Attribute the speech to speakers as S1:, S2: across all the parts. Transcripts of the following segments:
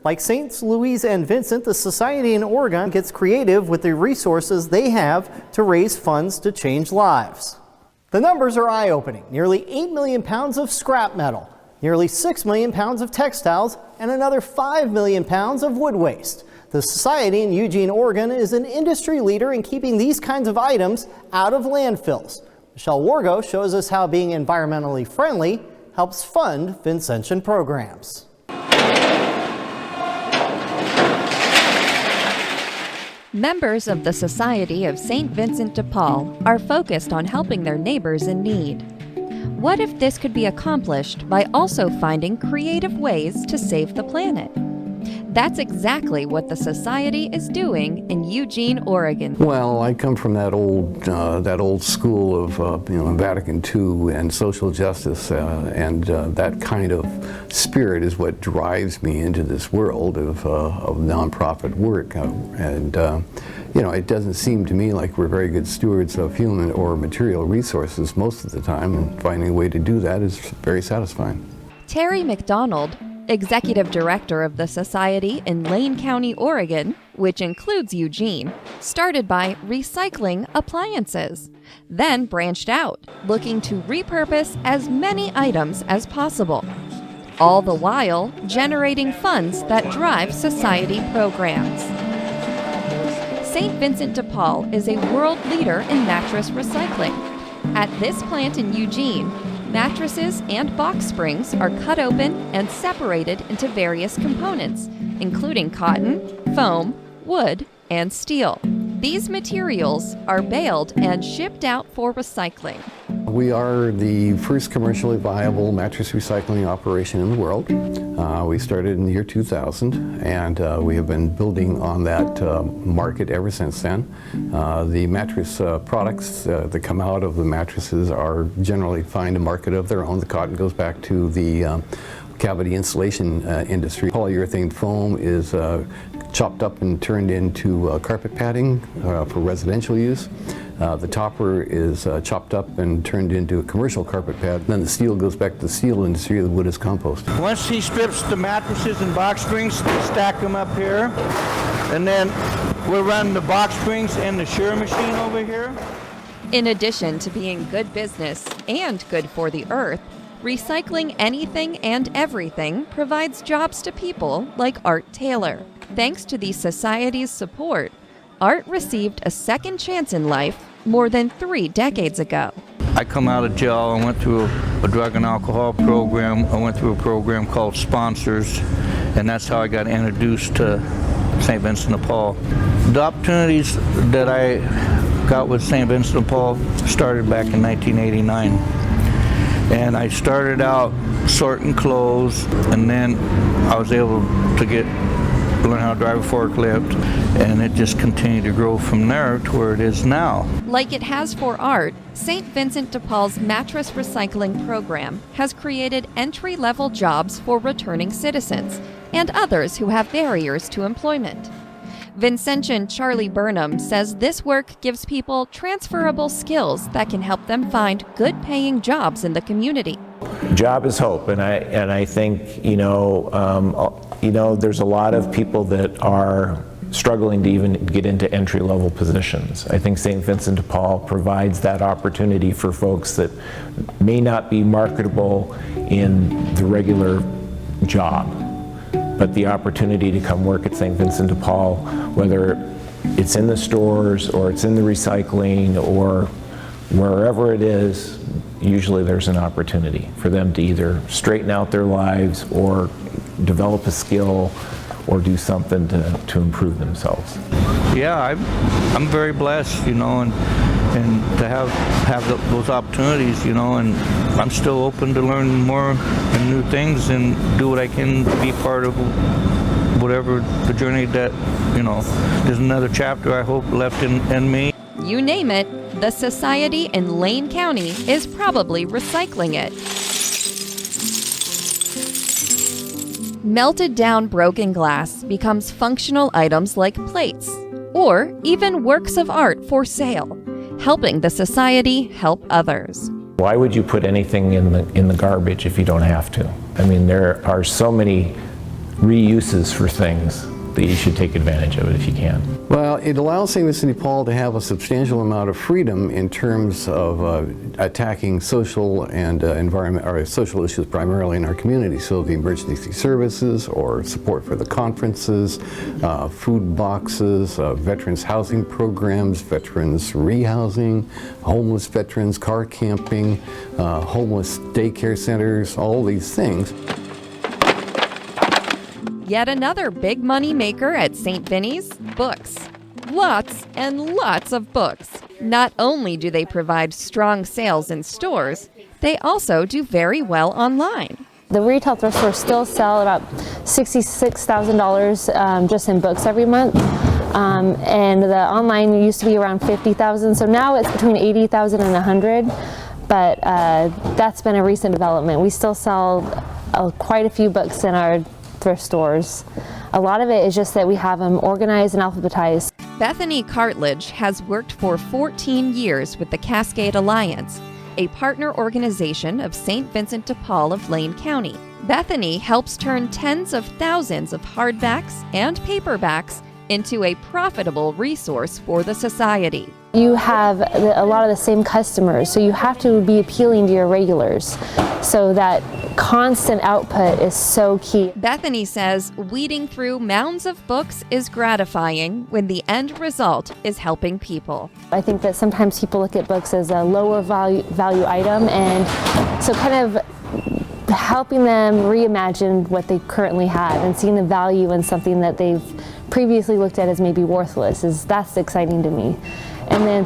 S1: Like St. Louis and Vincent, the Society in Oregon gets creative with the resources they have to raise funds to change lives. The numbers are eye-opening. Nearly 8 million pounds of scrap metal, nearly 6 million pounds of textiles, and another 5 million pounds of wood waste. The Society in Eugene, Oregon is an industry leader in keeping these kinds of items out of landfills. Michelle Wargo shows us how being environmentally friendly helps fund Vincentian programs.
S2: Members of the Society of St. Vincent de Paul are focused on helping their neighbors in need. What if this could be accomplished by also finding creative ways to save the planet? That's exactly what the Society is doing in Eugene, Oregon.
S3: Well, I come from that old school of Vatican II and social justice, and that kind of spirit is what drives me into this world of nonprofit work. It doesn't seem to me like we're very good stewards of human or material resources most of the time, and finding a way to do that is very satisfying.
S2: Terry McDonald, Executive Director of the Society in Lane County, Oregon, which includes Eugene, started by recycling appliances, then branched out, looking to repurpose as many items as possible, all the while generating funds that drive society programs. St. Vincent de Paul is a world leader in mattress recycling. At this plant in Eugene, mattresses and box springs are cut open and separated into various components, including cotton, foam, wood, and steel. These materials are baled and shipped out for recycling.
S3: We are the first commercially viable mattress recycling operation in the world. We started in the year 2000, and we have been building on that market ever since then. The mattress products that come out of the mattresses are generally find a market of their own. The cotton goes back to the cavity insulation industry. Polyurethane foam is chopped up and turned into carpet padding for residential use. The topper is chopped up and turned into a commercial carpet pad. Then the steel goes back to the steel industry. The wood is composted.
S4: Once he strips the mattresses and box springs, we stack them up here. And then we'll run the box springs in the shear machine over here.
S2: In addition to being good business and good for the earth, recycling anything and everything provides jobs to people like Art Taylor. Thanks to the Society's support, Art received a second chance in life more than 3 decades ago.
S4: I come out of jail. I went through a drug and alcohol program. I went through a program called Sponsors, and that's how I got introduced to St. Vincent de Paul. The opportunities that I got with St. Vincent de Paul started back in 1989. And I started out sorting clothes, and then I was able to learn how to drive a forklift, and it just continued to grow from there to where it is now.
S2: Like it has for Art, St. Vincent de Paul's mattress recycling program has created entry-level jobs for returning citizens and others who have barriers to employment. Vincentian Charlie Burnham says this work gives people transferable skills that can help them find good-paying jobs in the community.
S5: Job is hope, and I think there's a lot of people that are struggling to even get into entry-level positions. I think St. Vincent de Paul provides that opportunity for folks that may not be marketable in the regular job, but the opportunity to come work at St. Vincent de Paul, whether it's in the stores or it's in the recycling or wherever it is, usually there's an opportunity for them to either straighten out their lives or develop a skill or do something to improve themselves.
S4: Yeah, I'm very blessed, and to have those opportunities, and I'm still open to learn more and new things and do what I can to be part of whatever the journey that, there's another chapter I hope left in me.
S2: You name it, the Society in Lane County is probably recycling it. Melted down broken glass becomes functional items like plates, or even works of art for sale, helping the Society help others.
S5: Why would you put anything in the garbage if you don't have to? I mean, there are so many reuses for things, that you should take advantage of it if you can.
S3: Well, it allows St. Vincent de Paul to have a substantial amount of freedom in terms of attacking social and environment, or social issues primarily in our community. So the emergency services, or support for the conferences, food boxes, veterans housing programs, veterans rehousing, homeless veterans, car camping, homeless daycare centers, all these things.
S2: Yet another big money maker at St. Vinny's, books. Lots and lots of books. Not only do they provide strong sales in stores, they also do very well online.
S6: The retail thrift stores still sell about $66,000 just in books every month. And the online used to be around $50,000, so now it's between $80,000 and $100,000. But that's been a recent development. We still sell quite a few books in our thrift stores. A lot of it is just that we have them organized and alphabetized.
S2: Bethany Cartledge has worked for 14 years with the Cascade Alliance, a partner organization of St. Vincent de Paul of Lane County. Bethany helps turn tens of thousands of hardbacks and paperbacks into a profitable resource for the society.
S6: You have a lot of the same customers, so you have to be appealing to your regulars. So that constant output is so key.
S2: Bethany says weeding through mounds of books is gratifying when the end result is helping people.
S6: I think that sometimes people look at books as a lower value item, and so kind of helping them reimagine what they currently have and seeing the value in something that they've previously looked at as maybe worthless, that's exciting to me. And then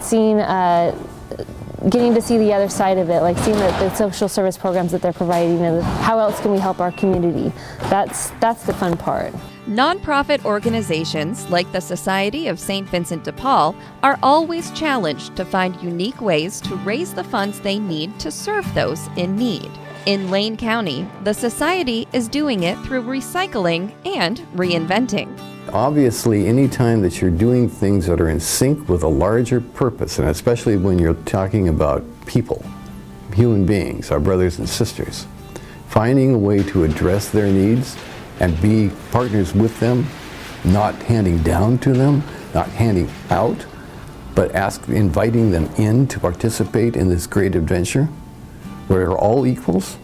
S6: getting to see the other side of it, like seeing the social service programs that they're providing and how else can we help our community. That's the fun part.
S2: Nonprofit organizations like the Society of St. Vincent de Paul are always challenged to find unique ways to raise the funds they need to serve those in need. In Lane County, the Society is doing it through recycling and reinventing.
S3: Obviously, anytime that you're doing things that are in sync with a larger purpose, and especially when you're talking about people, human beings, our brothers and sisters, finding a way to address their needs and be partners with them, not handing down to them, not handing out, but inviting them in to participate in this great adventure where we're all equals,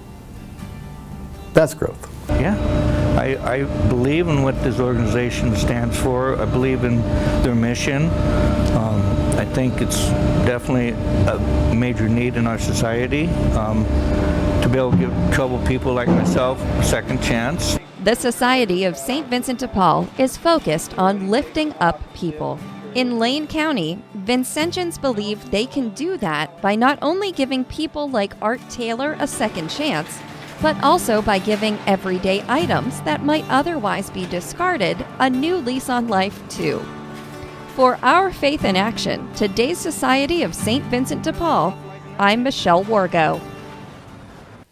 S3: that's growth.
S4: Yeah. I believe in what this organization stands for. I believe in their mission. I think it's definitely a major need in our society to be able to give troubled people like myself a second chance.
S2: The Society of St. Vincent de Paul is focused on lifting up people. In Lane County, Vincentians believe they can do that by not only giving people like Art Taylor a second chance, but also by giving everyday items that might otherwise be discarded a new lease on life too. For Our Faith in Action, today's Society of St. Vincent de Paul, I'm Michelle Wargo.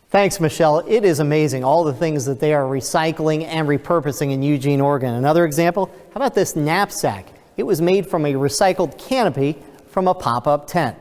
S1: Thanks, Michelle. It is amazing all the things that they are recycling and repurposing in Eugene, Oregon. Another example, how about this knapsack? It was made from a recycled canopy from a pop-up tent.